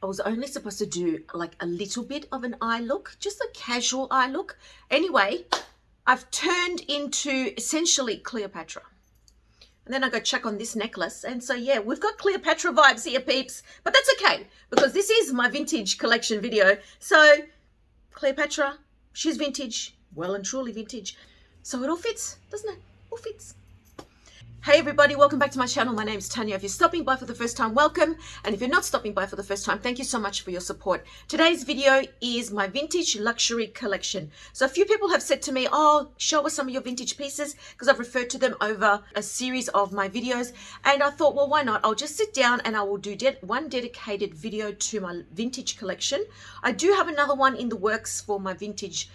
was only supposed to do like a little bit of an eye look, just a casual eye look. Anyway, I've turned into essentially Cleopatra. And then I go check on this necklace. And so, yeah, we've got Cleopatra vibes here, peeps. But that's okay, because this is my vintage collection video. So Cleopatra, she's vintage, well and truly vintage. So it all fits, doesn't it? All fits. Hey everybody, welcome back to my channel. My name is Tanya. If you're stopping by for the first time, welcome. And if you're not stopping by for the first time, thank you so much for your support. Today's video is my vintage luxury collection. So a few people have said to me, oh, show us some of your vintage pieces, because I've referred to them over a series of my videos. And I thought, well, why not? I'll just sit down and I will do one dedicated video to my vintage collection. I do have another one in the works for my vintage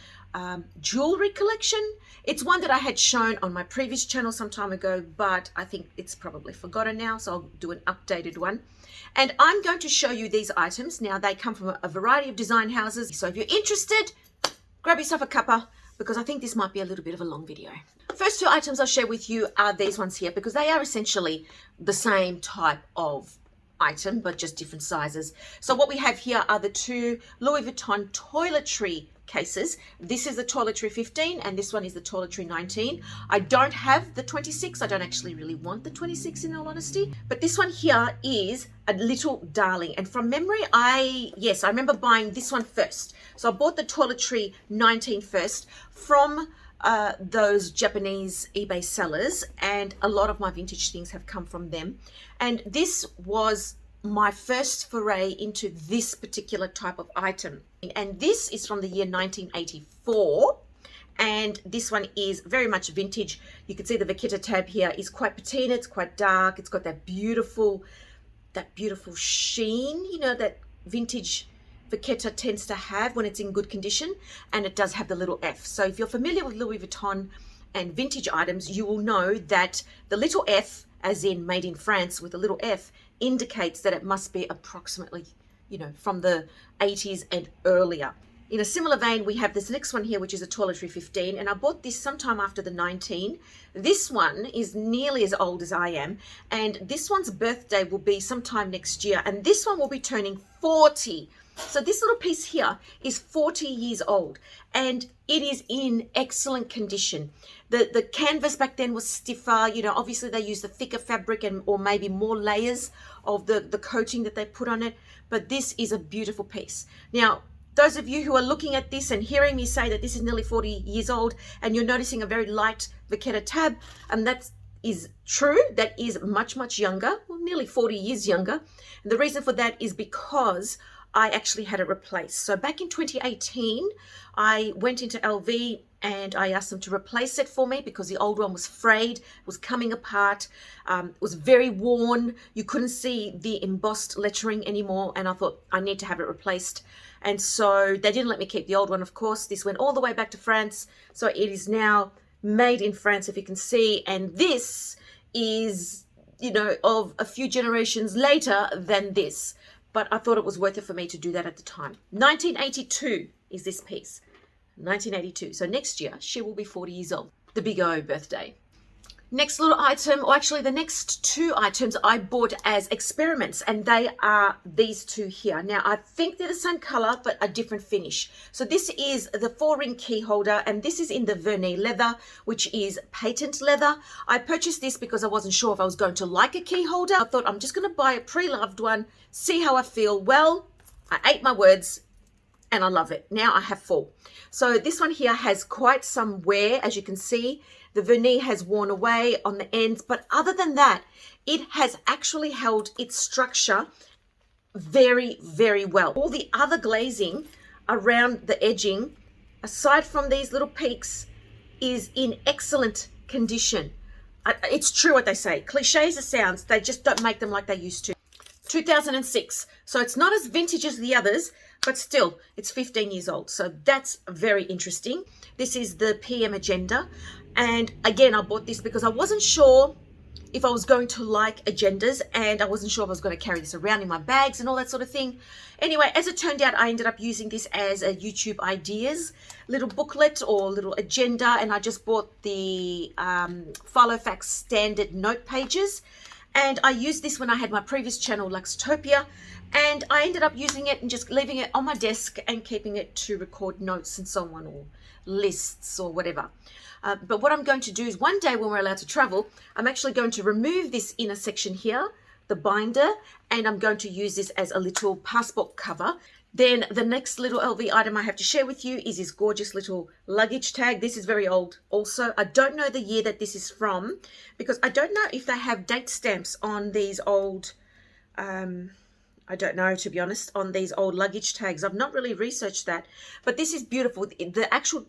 jewelry collection. It's one that I had shown on my previous channel some time ago, but I think it's probably forgotten now, so I'll do an updated one. And I'm going to show you these items. Now, they come from a variety of design houses, so if you're interested, grab yourself a cuppa, because I think this might be a little bit of a long video. First two items I'll share with you are these ones here, because they are essentially the same type of item, but just different sizes. So what we have here are the two Louis Vuitton toiletry cases. This is the Toiletry 15 and this one is the Toiletry 19. I don't have the 26. I don't actually really want the 26 in all honesty, but this one here is a little darling. And from memory, I remember buying this one first. So I bought the Toiletry 19 first from those Japanese eBay sellers, and a lot of my vintage things have come from them. And this was my first foray into this particular type of item. And this is from the year 1984. And this one is very much vintage. You can see the Vachetta tab here is quite patina. It's quite dark. It's got that beautiful sheen, you know, that vintage Vachetta tends to have when it's in good condition. And it does have the little F. So if you're familiar with Louis Vuitton and vintage items, you will know that the little F, as in made in France with a little F, indicates that it must be approximately, you know, from the 80s and earlier. In a similar vein, we have this next one here, which is a Toiletry 15, and I bought this sometime after the 19. This one is nearly as old as I am, and this one's birthday will be sometime next year, and this one will be turning 40. So this little piece here is 40 years old, and it is in excellent condition. The canvas back then was stiffer, you know, obviously they used a thicker fabric or maybe more layers of the coating that they put on it, but this is a beautiful piece. Now, those of you who are looking at this and hearing me say that this is nearly 40 years old and you're noticing a very light Vachetta tab, and that is true, that is much, much younger, well, nearly 40 years younger. And the reason for that is because I actually had it replaced. So back in 2018, I went into LV and I asked them to replace it for me because the old one was frayed, was coming apart, it was very worn. You couldn't see the embossed lettering anymore, and I thought I need to have it replaced. And so they didn't let me keep the old one, of course. This went all the way back to France. So it is now made in France, if you can see. And this is, you know, of a few generations later than this. But I thought it was worth it for me to do that at the time. 1982 is this piece. 1982. So next year, she will be 40 years old. The big O birthday. Next little item, or actually the next two items I bought as experiments, and they are these two here. Now, I think they're the same color, but a different finish. So this is the 4-ring key holder, and this is in the vernis leather, which is patent leather. I purchased this because I wasn't sure if I was going to like a key holder. I thought I'm just going to buy a pre-loved one, see how I feel. Well, I ate my words, and I love it. Now I have 4. So this one here has quite some wear, as you can see. The vernis has worn away on the ends, but other than that, it has actually held its structure very, very well. All the other glazing around the edging, aside from these little peaks, is in excellent condition. It's true what they say. Cliche as it sounds, they just don't make them like they used to. 2006. So it's not as vintage as the others, but still, it's 15 years old. So that's very interesting. This is the PM Agenda. And again, I bought this because I wasn't sure if I was going to like agendas, and I wasn't sure if I was going to carry this around in my bags and all that sort of thing. Anyway, as it turned out, I ended up using this as a YouTube ideas little booklet or little agenda, and I just bought the Filofax standard note pages. And I used this when I had my previous channel, Luxtopia, and I ended up using it and just leaving it on my desk and keeping it to record notes and so on, or lists or whatever. But what I'm going to do is one day when we're allowed to travel, I'm actually going to remove this inner section here, the binder, and I'm going to use this as a little passport cover. Then the next little LV item I have to share with you is this gorgeous little luggage tag. This is very old also. I don't know the year that this is from, because I don't know if they have date stamps on these old, I don't know, to be honest, on these old luggage tags. I've not really researched that, but this is beautiful. The actual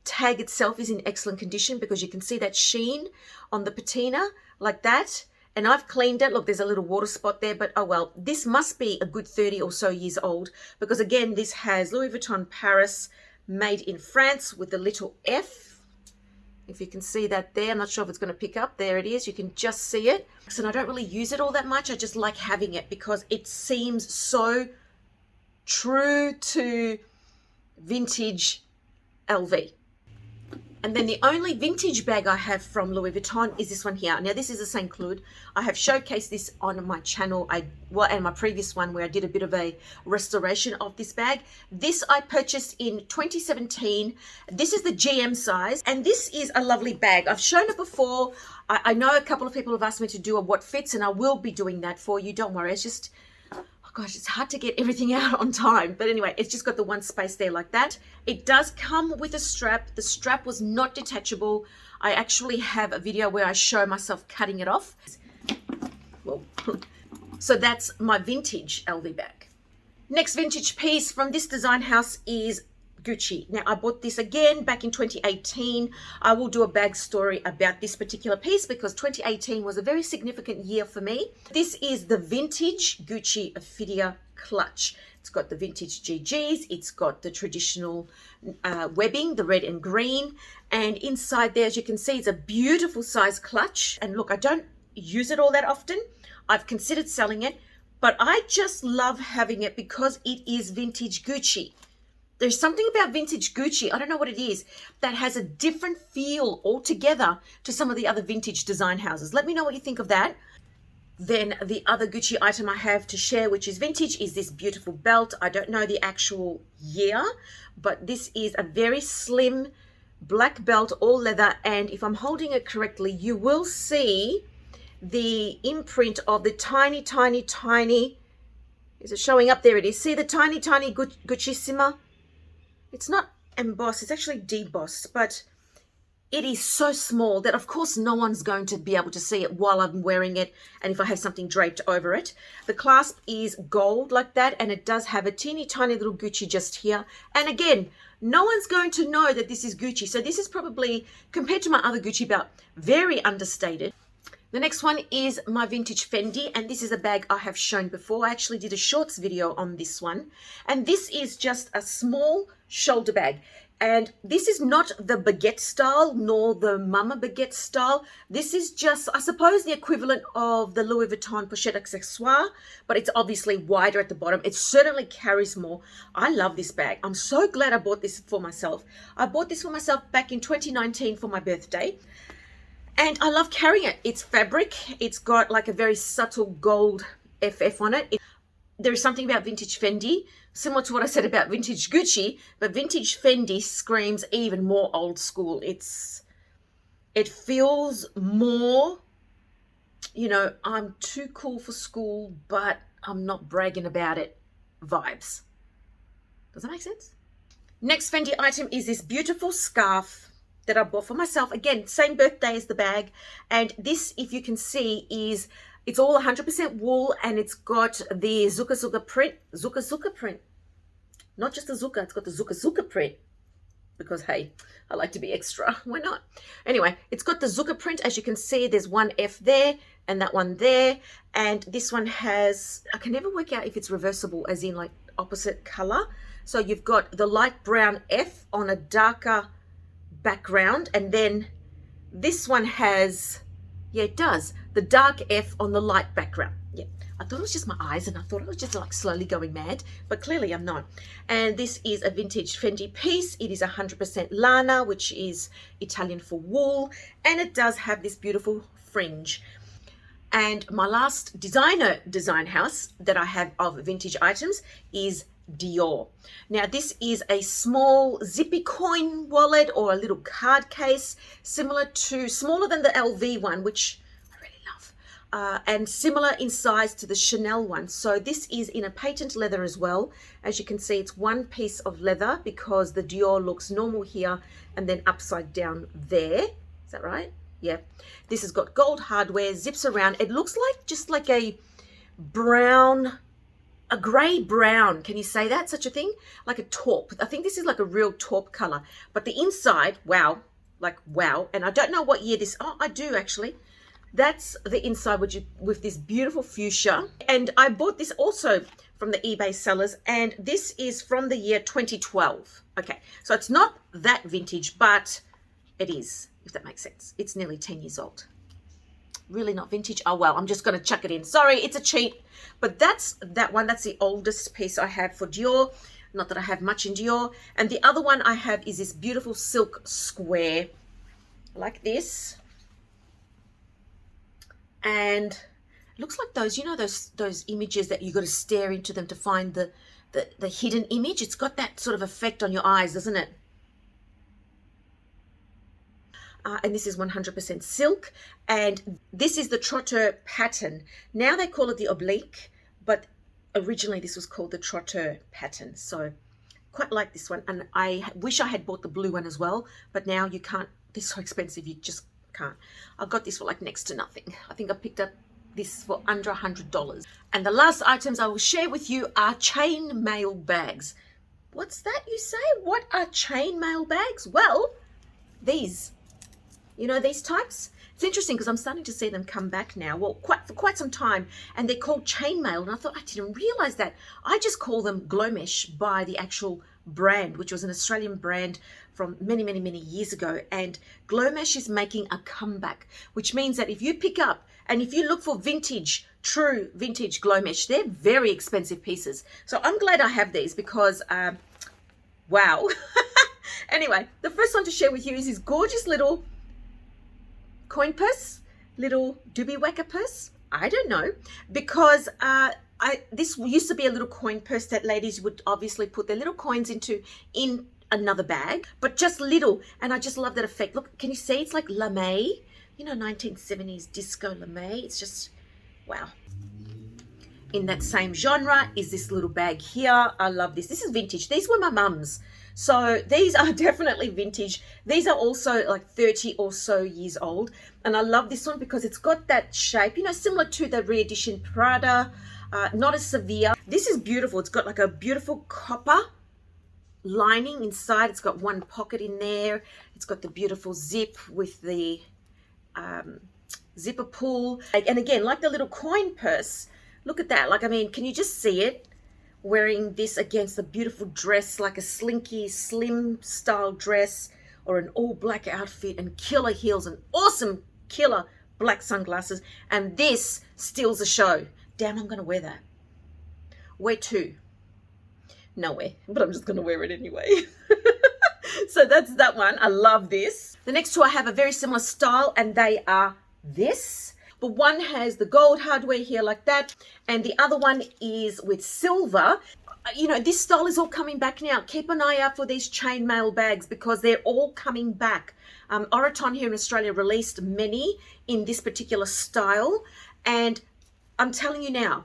tag itself is in excellent condition because you can see that sheen on the patina like that. And I've cleaned it. Look, there's a little water spot there, but oh well. This must be a good 30 or so years old because, again, this has Louis Vuitton Paris, made in France, with the little F. If you can see that there, I'm not sure if it's going to pick up. There it is. You can just see it. So I don't really use it all that much. I just like having it because it seems so true to vintage LV. And then the only vintage bag I have from Louis Vuitton is this one here. Now, this is the St. Claude. I have showcased this on my channel, and my previous one, where I did a bit of a restoration of this bag. This I purchased in 2017. This is the GM size, and this is a lovely bag. I've shown it before. I know a couple of people have asked me to do a what fits, and I will be doing that for you. Don't worry. It's just, gosh, it's hard to get everything out on time. But anyway, it's just got the one space there like that. It does come with a strap. The strap was not detachable. I actually have a video where I show myself cutting it off. Well, so that's my vintage LV bag. Next vintage piece from this design house is Gucci. Now, I bought this again back in 2018. I will do a bag story about this particular piece because 2018 was a very significant year for me. This is the vintage Gucci Ophidia clutch. It's got the vintage GGs. It's got the traditional webbing, the red and green. And inside there, as you can see, it's a beautiful size clutch. And look, I don't use it all that often. I've considered selling it, but I just love having it because it is vintage Gucci. There's something about vintage Gucci, I don't know what it is, that has a different feel altogether to some of the other vintage design houses. Let me know what you think of that. Then the other Gucci item I have to share, which is vintage, is this beautiful belt. I don't know the actual year, but this is a very slim black belt, all leather. And if I'm holding it correctly, you will see the imprint of the tiny, tiny, tiny, is it showing up? There it is. See the tiny, tiny Gucci-sima? It's not embossed, it's actually debossed, but it is so small that of course no one's going to be able to see it while I'm wearing it and if I have something draped over it. The clasp is gold like that, and it does have a teeny tiny little Gucci just here. And again, no one's going to know that this is Gucci. So this is probably, compared to my other Gucci belt, very understated. The next one is my vintage Fendi, and this is a bag I have shown before. I actually did a shorts video on this one, and this is just a small shoulder bag. And this is not the baguette style nor the mama baguette style. This is just, I suppose, the equivalent of the Louis Vuitton pochette accessoire, but it's obviously wider at the bottom. It certainly carries more. I love this bag. I'm so glad I bought this for myself. I bought this for myself back in 2019 for my birthday. And I love carrying it. It's fabric. It's got like a very subtle gold FF on it. There is something about vintage Fendi, similar to what I said about vintage Gucci, but vintage Fendi screams even more old school. It feels more, you know, I'm too cool for school, but I'm not bragging about it vibes. Does that make sense? Next Fendi item is this beautiful scarf that I bought for myself. Again, same birthday as the bag. And this, if you can see, it's all 100% wool, and it's got the Zucca Zucca print. Zucca Zucca print. Not just the Zucca, it's got the Zucca Zucca print. Because, hey, I like to be extra. Why not? Anyway, it's got the Zucca print. As you can see, there's one F there and that one there. And this one has, I can never work out if it's reversible, as in like opposite color. So you've got the light brown F on a darker background, and then this one has, yeah, it does, the dark F on the light background. Yeah, I thought it was just my eyes, and I thought I was just like slowly going mad, but clearly I'm not. And this is a vintage Fendi piece. It is 100% lana, which is Italian for wool, and it does have this beautiful fringe. And my last designer design house that I have of vintage items is Dior. Now this is a small zippy coin wallet or a little card case, smaller than the LV one, which I really love, and similar in size to the Chanel one. So this is in a patent leather as well. As you can see, it's one piece of leather because the Dior looks normal here and then upside down there. Is that right? Yeah. This has got gold hardware, zips around. It looks like just like a brown, a grey brown. Can you say that? Such a thing? Like a taupe. I think this is like a real taupe color. But the inside, wow, like wow. And I don't know what year this, oh, I do actually. That's the inside with this beautiful fuchsia. And I bought this also from the eBay sellers. And this is from the year 2012. Okay, so it's not that vintage, but it is, if that makes sense. It's nearly 10 years old. Really not vintage. Oh, well, I'm just going to chuck it in. Sorry, it's a cheat. But that's that one. That's the oldest piece I have for Dior. Not that I have much in Dior. And the other one I have is this beautiful silk square like this. And it looks like those, you know, those images that you got to stare into them to find the hidden image. It's got that sort of effect on your eyes, doesn't it? And this is 100% silk, and this is the trotteur pattern. Now they call it the oblique, but originally this was called the trotteur pattern. So quite like this one, and I wish I had bought the blue one as well, but now you can't. They're so expensive, you just can't. I got this for like next to nothing. I think I picked up this for under $100. And the last items I will share with you are chainmail bags. What's that, you say? What are chainmail bags? Well, these. You know these types? It's interesting because I'm starting to see them come back now. Well, for quite some time. And they're called chainmail. And I thought, I didn't realize that. I just call them Glomesh by the actual brand, which was an Australian brand from many, many, many years ago. And Glomesh is making a comeback, which means that if you pick up and if you look for vintage, true vintage Glomesh, they're very expensive pieces. So I'm glad I have these because, wow. Anyway, the first one to share with you is this gorgeous little coin purse, little doobie whacker purse. I don't know, because this used to be a little coin purse that ladies would obviously put their little coins into in another bag, but just little. And I just love that effect. Look, can you see? It's like lame, you know, 1970s disco lame. It's just wow. In that same genre is this little bag here. I love this. This is vintage. These were my mum's. So these are definitely vintage. These are also like 30 or so years old. And I love this one because it's got that shape, you know, similar to the re-edition Prada, not as severe. This is beautiful. It's got like a beautiful copper lining inside. It's got one pocket in there. It's got the beautiful zip with the zipper pull. And again, like the little coin purse, look at that. Like, I mean, can you just see it? Wearing this against a beautiful dress, like a slinky, slim style dress, or an all black outfit and killer heels and awesome killer black sunglasses. And this steals the show. Damn, I'm going to wear that. Where to? Nowhere, but I'm just going to wear it anyway. So that's that one. I love this. The next two I have a very similar style, and they are this. But one has the gold hardware here like that, and the other one is with silver. You know, this style is all coming back now. Keep an eye out for these chainmail bags because they're all coming back. Vuitton here in Australia released many in this particular style, and I'm telling you now,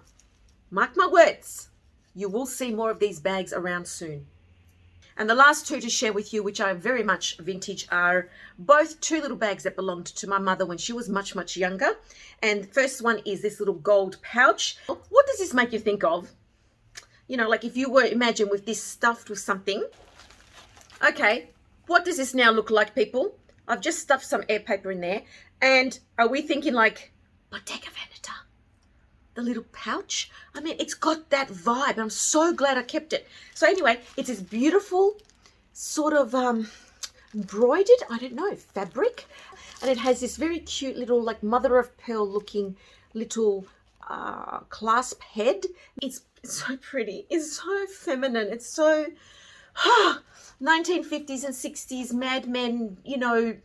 mark my words, you will see more of these bags around soon. And the last two to share with you, which are very much vintage, are both two little bags that belonged to my mother when she was much, much younger. And the first one is this little gold pouch. What does this make you think of? You know, like if you were, imagine with this stuffed with something. Okay, what does this now look like, people? I've just stuffed some air paper in there. And are we thinking like Bottega Veneta? The little pouch. I mean, it's got that vibe. I'm so glad I kept it. So anyway, it's this beautiful sort of embroidered, I don't know, fabric. And it has this very cute little like mother of pearl looking little clasp head. It's so pretty. It's so feminine. It's so 1950s and 60s Mad Men, you know.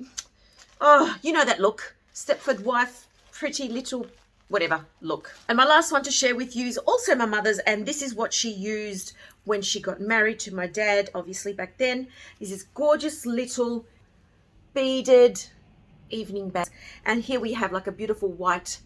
Oh, you know that look. Stepford wife, pretty little whatever look. And my last one to share with you is also my mother's, and this is what she used when she got married to my dad, obviously back then. Is this gorgeous little beaded evening bag. And here we have like a beautiful white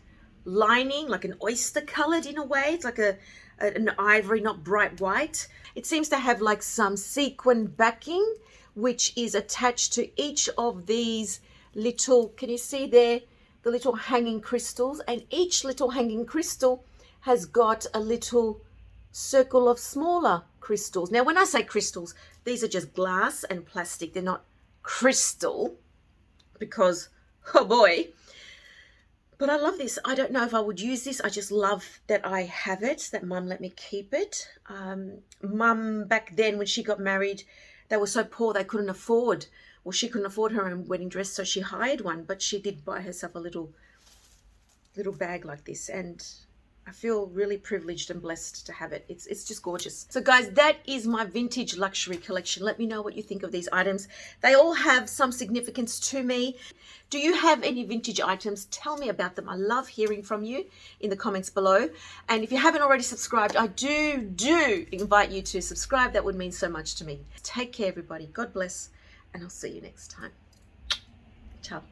lining, like an oyster colored in a way. It's like an ivory, not bright white. It seems to have like some sequin backing, which is attached to each of these little, can you see there, the little hanging crystals? And each little hanging crystal has got a little circle of smaller crystals. Now, when I say crystals, these are just glass and plastic. They're not crystal because, oh boy. But I love this. I don't know if I would use this. I just love that I have it, that Mum let me keep it. Mum, back then when she got married, they were so poor they couldn't afford, well, she couldn't afford her own wedding dress, so she hired one. But she did buy herself a little bag like this, and I feel really privileged and blessed to have it. It's just gorgeous. So guys, that is my vintage luxury collection. Let me know what you think of these items. They all have some significance to me. Do you have any vintage items? Tell me about them. I love hearing from you in the comments below. And if you haven't already subscribed, I do invite you to subscribe. That would mean so much to me. Take care, everybody. God bless, and I'll see you next time. Ciao.